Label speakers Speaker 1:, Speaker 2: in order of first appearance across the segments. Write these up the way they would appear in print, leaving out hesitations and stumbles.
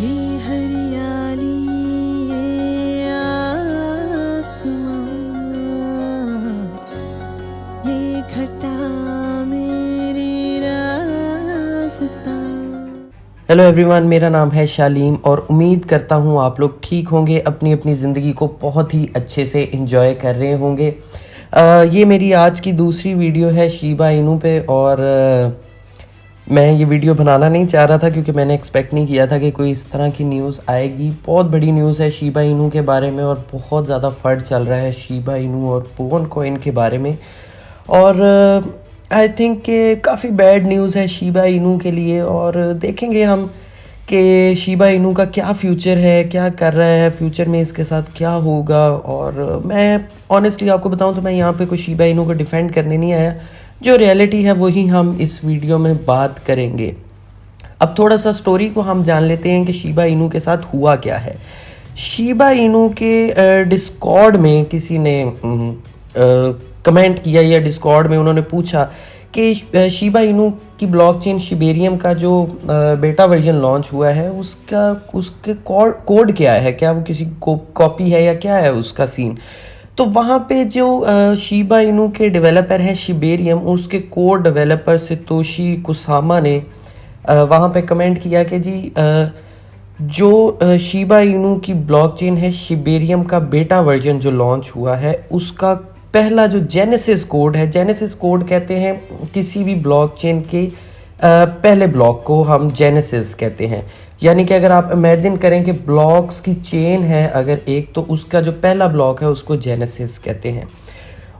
Speaker 1: ये हरियाली ये आसमां, ये घटा मेरी रास्ता।
Speaker 2: हेलो एवरीवन, मेरा नाम है शालीम और उम्मीद करता हूँ आप लोग ठीक होंगे, अपनी अपनी ज़िंदगी को बहुत ही अच्छे से एंजॉय कर रहे होंगे। ये मेरी आज की दूसरी वीडियो है शिबा इनू पे और मैं ये वीडियो बनाना नहीं चाह रहा था क्योंकि मैंने एक्सपेक्ट नहीं किया था कि कोई इस तरह की न्यूज़ आएगी। बहुत बड़ी न्यूज़ है शिबा इनू के बारे में और बहुत ज़्यादा फर्ड चल रहा है शिबा इनू और पोन कॉइन के बारे में। और आई थिंक कि काफ़ी बैड न्यूज़ है शिबा इनू के लिए और देखेंगे हम कि शिबा इनू का क्या फ्यूचर है, क्या कर रहा है, फ्यूचर में इसके साथ क्या होगा। और मैं ऑनेस्टली आपको बताऊं तो मैं यहाँ पे कोई शिबा इनू को डिफेंड करने नहीं आया, जो रियलिटी है वही हम इस वीडियो में बात करेंगे। अब थोड़ा सा स्टोरी को हम जान लेते हैं कि शिबा इनू के साथ हुआ क्या है। शिबा इनू के डिस्कॉर्ड में किसी ने कमेंट किया या डिस्कॉर्ड में उन्होंने पूछा कि शिबा इनू की ब्लॉकचेन शिबेरियम का जो बेटा वर्जन लॉन्च हुआ है उसके कोड क्या है, क्या वो किसी कॉपी है या क्या है उसका सीन। तो वहाँ पे जो शिबा इनू के डेवलपर हैं शिबेरियम, उसके कोड डेवलपर सतोशी कुसामा ने वहाँ पे कमेंट किया कि जी जो शिबा इनू की ब्लॉकचेन है शिबेरियम का बेटा वर्जन जो लॉन्च हुआ है उसका पहला जो जेनेसिस कोड है, जेनेसिस कोड कहते हैं किसी भी ब्लॉकचेन के पहले ब्लॉक को हम जेनेसिस कहते हैं। यानी कि अगर आप इमेजिन करें कि ब्लॉक्स की चेन है अगर एक, तो उसका जो पहला ब्लॉक है उसको जेनेसिस कहते हैं।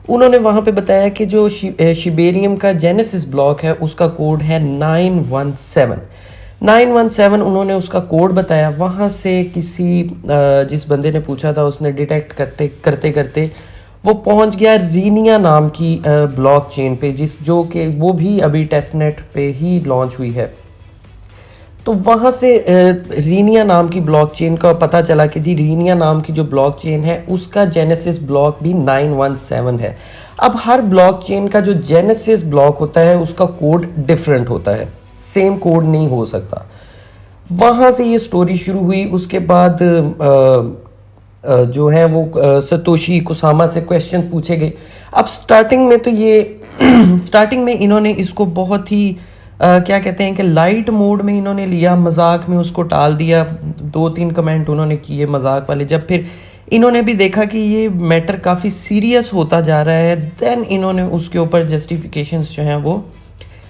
Speaker 2: उन्होंने वहाँ पे बताया कि जो शिबेरियम का जेनेसिस ब्लॉक है उसका कोड है 917 उन्होंने उसका कोड बताया। वहाँ से किसी जिस बंदे ने पूछा था उसने डिटेक्ट करते करते वो पहुंच गया रीनिया नाम की ब्लॉकचेन पे, जो कि वो भी अभी टेस्टनेट पे ही लॉन्च हुई है। तो वहाँ से रीनिया नाम की ब्लॉकचेन का पता चला कि जी रीनिया नाम की जो ब्लॉकचेन है उसका जेनेसिस ब्लॉक भी 917 है। अब हर ब्लॉकचेन का जो जेनेसिस ब्लॉक होता है उसका कोड डिफरेंट होता है, सेम कोड नहीं हो सकता। वहाँ से ये स्टोरी शुरू हुई। उसके बाद जो है वो सतोशी कुसामा से क्वेश्चन पूछे गए। अब स्टार्टिंग में तो ये स्टार्टिंग में इन्होंने इसको बहुत ही क्या कहते हैं कि लाइट मोड में इन्होंने लिया, मजाक में उसको टाल दिया। 2-3 कमेंट उन्होंने किए मजाक वाले। जब फिर इन्होंने भी देखा कि ये मैटर काफ़ी सीरियस होता जा रहा है, देन इन्होंने उसके ऊपर जस्टिफिकेशंस जो हैं वो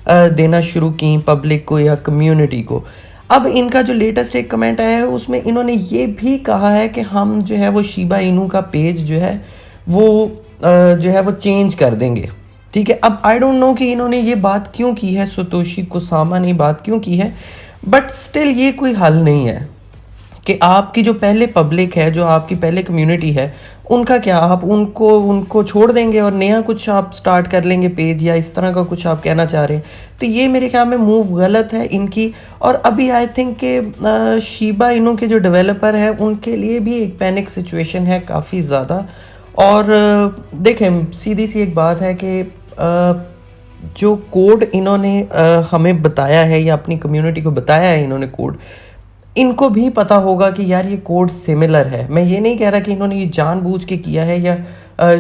Speaker 2: देना शुरू की पब्लिक को या कम्युनिटी को। अब इनका जो लेटेस्ट एक कमेंट आया है उसमें इन्होंने ये भी कहा है कि हम जो है वो शिबा इनू का पेज जो है वो चेंज कर देंगे। ठीक है, अब आई डोंट नो कि इन्होंने ये बात क्यों की है, सतोशी कुसामा ने बात क्यों की है, बट स्टिल ये कोई हल नहीं है कि आपकी जो पहले पब्लिक है, जो आपकी पहले कम्युनिटी है, उनका क्या, आप उनको छोड़ देंगे और नया कुछ आप स्टार्ट कर लेंगे पेज, या इस तरह का कुछ आप कहना चाह रहे हैं। तो ये मेरे ख्याल में मूव गलत है इनकी। और अभी आई थिंक कि शिबा इनू के जो डेवलपर हैं उनके लिए भी एक पैनिक सिचुएशन है काफ़ी ज़्यादा। और देखें, सीधी सी एक बात है कि जो कोड इन्होंने हमें बताया है या अपनी कम्युनिटी को बताया है इन्होंने कोड, इनको भी पता होगा कि यार ये कोड सिमिलर है। मैं ये नहीं कह रहा कि इन्होंने ये जानबूझ के किया है या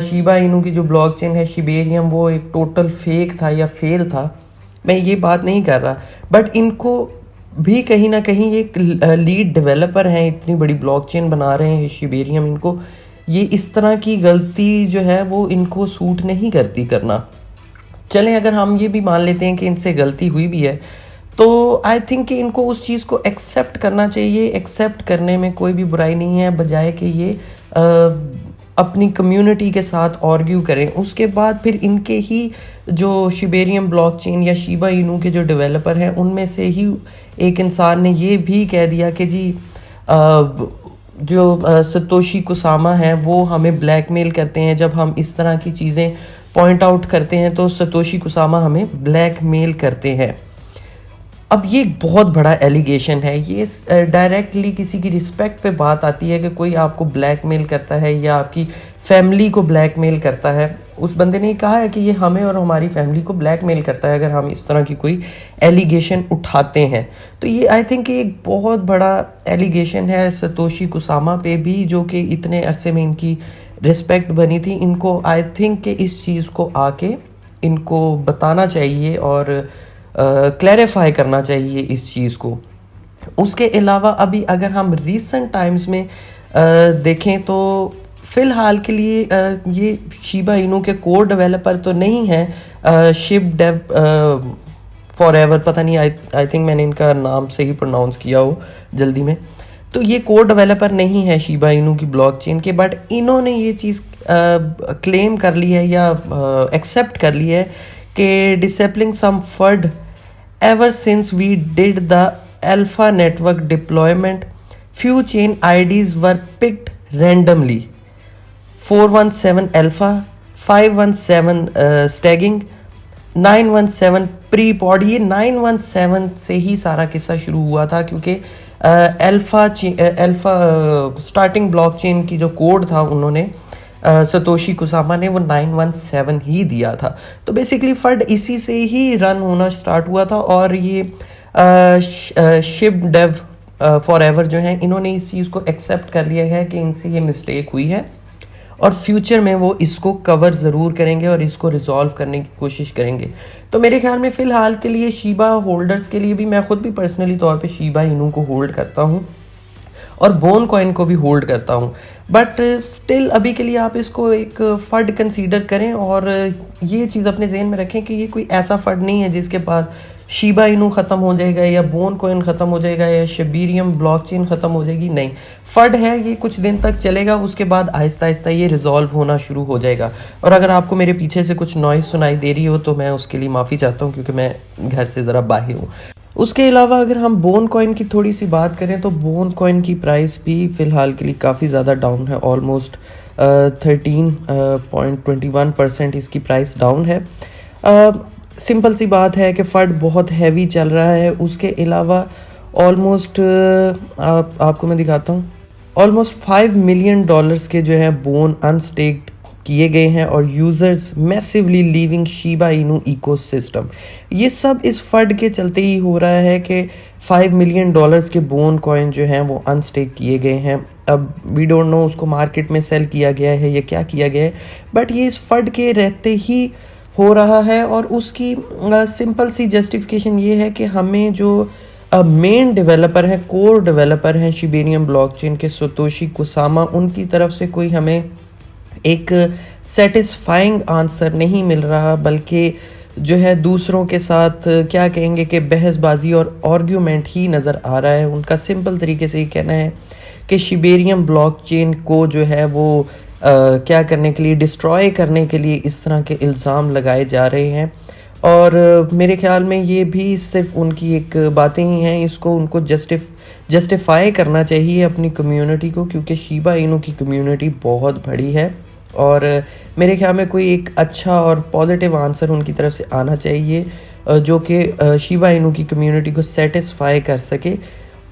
Speaker 2: शिबा इनू की जो ब्लॉकचेन है शिबेरियम वो एक टोटल फेक था या फेल था, मैं ये बात नहीं कर रहा। बट इनको भी कहीं ना कहीं एक लीड डेवलपर हैं, इतनी बड़ी ब्लॉकचेन बना रहे हैं शिबेरियम, इनको ये इस तरह की गलती जो है वो इनको सूट नहीं करती करना। चलें, अगर हम ये भी मान लेते हैं कि इनसे गलती हुई भी है तो आई थिंक कि इनको उस चीज़ को एक्सेप्ट करना चाहिए। एक्सेप्ट करने में कोई भी बुराई नहीं है, बजाय कि ये अपनी कम्युनिटी के साथ आर्ग्यू करें। उसके बाद फिर इनके ही जो शिबेरियम ब्लॉकचेन या शिबा इनू के जो डेवलपर हैं उनमें से ही एक इंसान ने ये भी कह दिया कि जी जो सतोशी कुसामा हैं वो हमें ब्लैकमेल करते हैं। जब हम इस तरह की चीज़ें पॉइंट आउट करते हैं तो सतोशी कुसामा हमें ब्लैकमेल करते हैं। अब ये एक बहुत बड़ा एलिगेशन है, ये डायरेक्टली किसी की रिस्पेक्ट पे बात आती है कि कोई आपको ब्लैकमेल करता है या आपकी फैमिली को ब्लैकमेल करता है। उस बंदे ने कहा है कि ये हमें और हमारी फैमिली को ब्लैकमेल करता है अगर हम इस तरह की कोई एलिगेशन उठाते हैं। तो ये आई थिंक एक बहुत बड़ा एलिगेशन है सतोशी कुसामा पे भी, जो कि इतने अरसे में इनकी रिस्पेक्ट बनी थी। इनको आई थिंक कि इस चीज़ को आके इनको बताना चाहिए और क्लैरिफाई करना चाहिए इस चीज़ को। उसके अलावा अभी अगर हम रीसेंट टाइम्स में देखें तो फ़िलहाल के लिए ये शिबा इनू के कोर डेवलपर तो नहीं है, शिब डेव फॉरएवर, पता नहीं, आई थिंक मैंने इनका नाम सही प्रोनाउंस किया हो जल्दी में। तो ये कोर डेवलपर नहीं है शिबा इनू की ब्लॉकचेन के, बट इन्होंने ये चीज़ क्लेम कर ली है या एक्सेप्ट कर ली है कि disabling some fund ever since we did the alpha network deployment, few chain IDs were picked randomly. 417 alpha, 517 staging, 917 pre-pod। ये 917 से ही सारा किस्सा शुरू हुआ था, क्योंकि अल्फा स्टार्टिंग ब्लॉकचेन की जो कोड था उन्होंने सतोशी कुसामा ने वो 917 ही दिया था। तो बेसिकली फंड इसी से ही रन होना स्टार्ट हुआ था। और ये शिब डेव फॉरएवर जो हैं, इन्होंने इस चीज़ को एक्सेप्ट कर लिया है कि इनसे ये मिस्टेक हुई है और फ्यूचर में वो इसको कवर ज़रूर करेंगे और इसको रिजॉल्व करने की कोशिश करेंगे। तो मेरे ख्याल में फ़िलहाल के लिए शिबा होल्डर्स के लिए भी, मैं ख़ुद भी पर्सनली तौर पे शिबा इनू को होल्ड करता हूँ और बोन कॉइन को भी होल्ड करता हूँ, बट स्टिल अभी के लिए आप इसको एक फ़ंड कंसीडर करें और ये चीज़ अपने जहन में रखें कि ये कोई ऐसा फ़ंड नहीं है जिसके बाद शिबा इनू ख़त्म हो जाएगा या बोन कॉइन ख़त्म हो जाएगा या शिबेरियम ब्लॉकचेन ख़त्म हो जाएगी। नहीं, फ़ंड है, ये कुछ दिन तक चलेगा, उसके बाद आहिस्ता आहिस्ता ये रिजॉल्व होना शुरू हो जाएगा। और अगर आपको मेरे पीछे से कुछ नॉइज़ सुनाई दे रही हो तो मैं उसके लिए माफ़ी चाहता हूँ, क्योंकि मैं घर से ज़रा बाहर हूँ। उसके अलावा अगर हम बोन कॉइन की थोड़ी सी बात करें तो बोन कॉइन की प्राइस भी फ़िलहाल के लिए काफ़ी ज़्यादा डाउन है, ऑलमोस्ट 13.21% इसकी प्राइस डाउन है। सिंपल सी बात है कि फ़ंड बहुत हैवी चल रहा है। उसके अलावा ऑलमोस्ट आपको मैं दिखाता हूँ, ऑलमोस्ट $5 मिलियन के जो हैं बोन अनस्टेक्ड किए गए हैं और users massively leaving Shiba Inu ecosystem. ये सब इस फंड के चलते ही हो रहा है कि $5 मिलियन के बोन कॉइन जो हैं वो अनस्टेक किए गए हैं। अब वी डोंट नो उसको मार्केट में सेल किया गया है या क्या किया गया है, बट ये इस फंड के रहते ही हो रहा है। और उसकी सिंपल सी जस्टिफिकेशन ये है कि हमें जो मेन डेवलपर हैं, कोर डेवलपर हैं शिबेरियम ब्लॉकचेन के, सतोशी कुसामा, उनकी तरफ से कोई हमें एक सेटिस्फाइंग आंसर नहीं मिल रहा, बल्कि जो है दूसरों के साथ क्या कहेंगे कि बहसबाजी और आर्ग्यूमेंट ही नज़र आ रहा है। उनका सिंपल तरीके से ये कहना है कि शिबेरियम ब्लॉकचेन को जो है वो क्या करने के लिए, डिस्ट्रॉय करने के लिए इस तरह के इल्ज़ाम लगाए जा रहे हैं। और मेरे ख्याल में ये भी सिर्फ उनकी एक बातें ही हैं, इसको उनको जस्टिफाई करना चाहिए अपनी कम्युनिटी को, क्योंकि शिबा इनू की कम्युनिटी बहुत बड़ी है और मेरे ख्याल में कोई एक अच्छा और पॉजिटिव आंसर उनकी तरफ से आना चाहिए जो कि शिबा इनू की कम्युनिटी को सेटिस्फाई कर सके।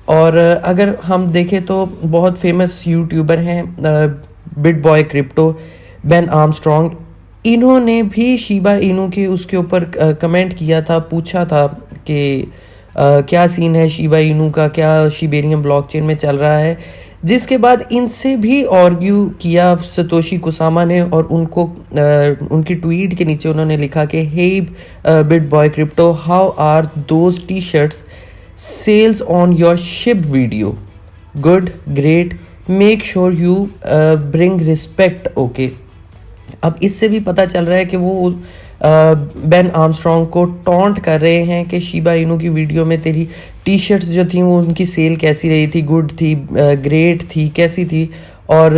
Speaker 2: और अगर हम देखें तो बहुत फेमस यूट्यूबर हैं बिटबॉय क्रिप्टो, बेन आर्मस्ट्रॉन्ग, इन्होंने भी शिबा इनू के उसके ऊपर कमेंट किया था, पूछा था कि क्या सीन है शिबा इनू का, क्या शिबेरियम ब्लॉकचेन में चल रहा है, जिसके बाद इनसे भी आर्ग्यू किया सतोशी कुसामा ने और उनको उनकी ट्वीट के नीचे उन्होंने लिखा कि hey BitBoy Crypto, how are those T shirts sales on your ship video, good, great, make sure you bring respect, okay. अब इससे भी पता चल रहा है कि वो बेन आर्मस्ट्रॉन्ग को टॉन्ट कर रहे हैं कि शिबा इनू की वीडियो में तेरी टी शर्ट्स जो थी वो उनकी सेल कैसी रही थी, गुड थी, ग्रेट थी, कैसी थी, और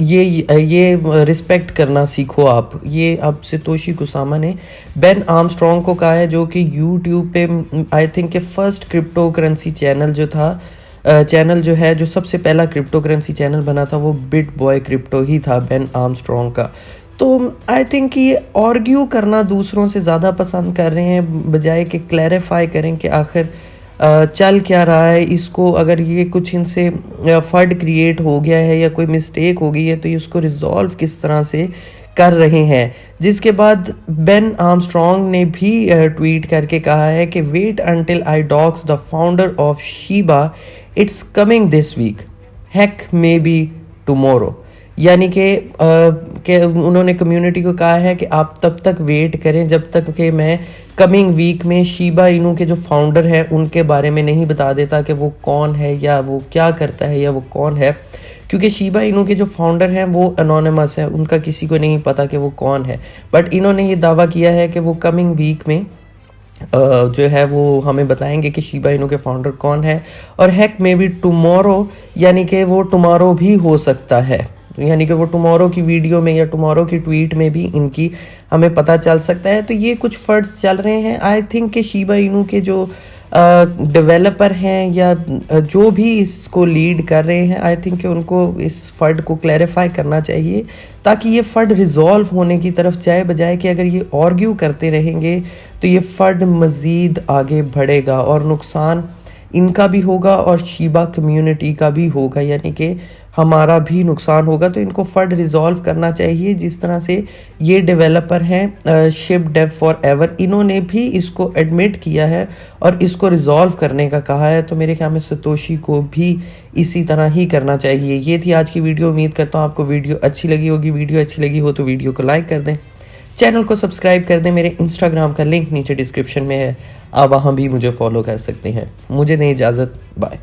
Speaker 2: ये रिस्पेक्ट करना सीखो आप। ये अब सतोशी कुसामा ने बेन आर्मस्ट्रॉन्ग को कहा है, जो कि यूट्यूब पे आई थिंक के फर्स्ट क्रिप्टो करेंसी चैनल जो था, चैनल जो है, जो सबसे पहला क्रिप्टो करेंसी चैनल बना था वो बिटबॉय क्रिप्टो ही था, बेन आर्मस्ट्रॉन्ग का। तो आई थिंक ये आर्ग्यू करना दूसरों से ज़्यादा पसंद कर रहे हैं, बजाय कि क्लैरिफाई करें कि आखिर चल क्या रहा है। इसको अगर ये कुछ इनसे फंड क्रिएट हो गया है या कोई मिस्टेक हो गई है तो ये उसको रिजॉल्व किस तरह से कर रहे हैं। जिसके बाद बेन आर्मस्ट्रॉन्ग ने भी ट्वीट करके कहा है कि wait until I doxx the founder of Shiba, it's coming this week, heck maybe tomorrow. यानी कि उन्होंने कम्युनिटी को कहा है कि आप तब तक वेट करें जब तक कि मैं कमिंग वीक में शीबा इनू के जो फाउंडर हैं उनके बारे में नहीं बता देता कि वो कौन है या वो क्या करता है या वो कौन है, क्योंकि शीबा इनू के जो फाउंडर हैं वो अनोनिमस है, उनका किसी को नहीं पता कि वो कौन है। बट इन्होंने ये दावा किया है कि वो कमिंग वीक में जो है वो हमें बताएंगे कि शीबा इनू के फाउंडर कौन है। और हेक मे बी टुमारो, यानी कि वो टुमारो भी हो सकता है, यानी कि वो टुमारो की वीडियो में या टुमारो की ट्वीट में भी इनकी हमें पता चल सकता है। तो ये कुछ फर्ड्स चल रहे हैं। आई थिंक कि शीबा इनू के जो डेवलपर हैं या जो भी इसको लीड कर रहे हैं, आई थिंक कि उनको इस फंड को क्लैरिफाई करना चाहिए ताकि ये फंड रिजॉल्व होने की तरफ जाए, बजाय कि अगर ये आर्ग्यू करते रहेंगे तो ये फंड मज़ीद आगे बढ़ेगा और नुकसान इनका भी होगा और शीबा कम्युनिटी का भी होगा, यानी कि हमारा भी नुकसान होगा। तो इनको फंड रिजॉल्व करना चाहिए। जिस तरह से ये डेवलपर हैं शिप डेव फॉर एवर, इन्होंने भी इसको एडमिट किया है और इसको रिजॉल्व करने का कहा है। तो मेरे ख्याल में सतोशी को भी इसी तरह ही करना चाहिए। ये थी आज की वीडियो। उम्मीद करता हूँ आपको वीडियो अच्छी लगी होगी। वीडियो अच्छी लगी हो तो वीडियो को लाइक कर दें, चैनल को सब्सक्राइब कर दें। मेरे इंस्टाग्राम का लिंक नीचे डिस्क्रिप्शन में है, आप वहाँ भी मुझे फॉलो कर सकते हैं। मुझे दें इजाज़त, बाय।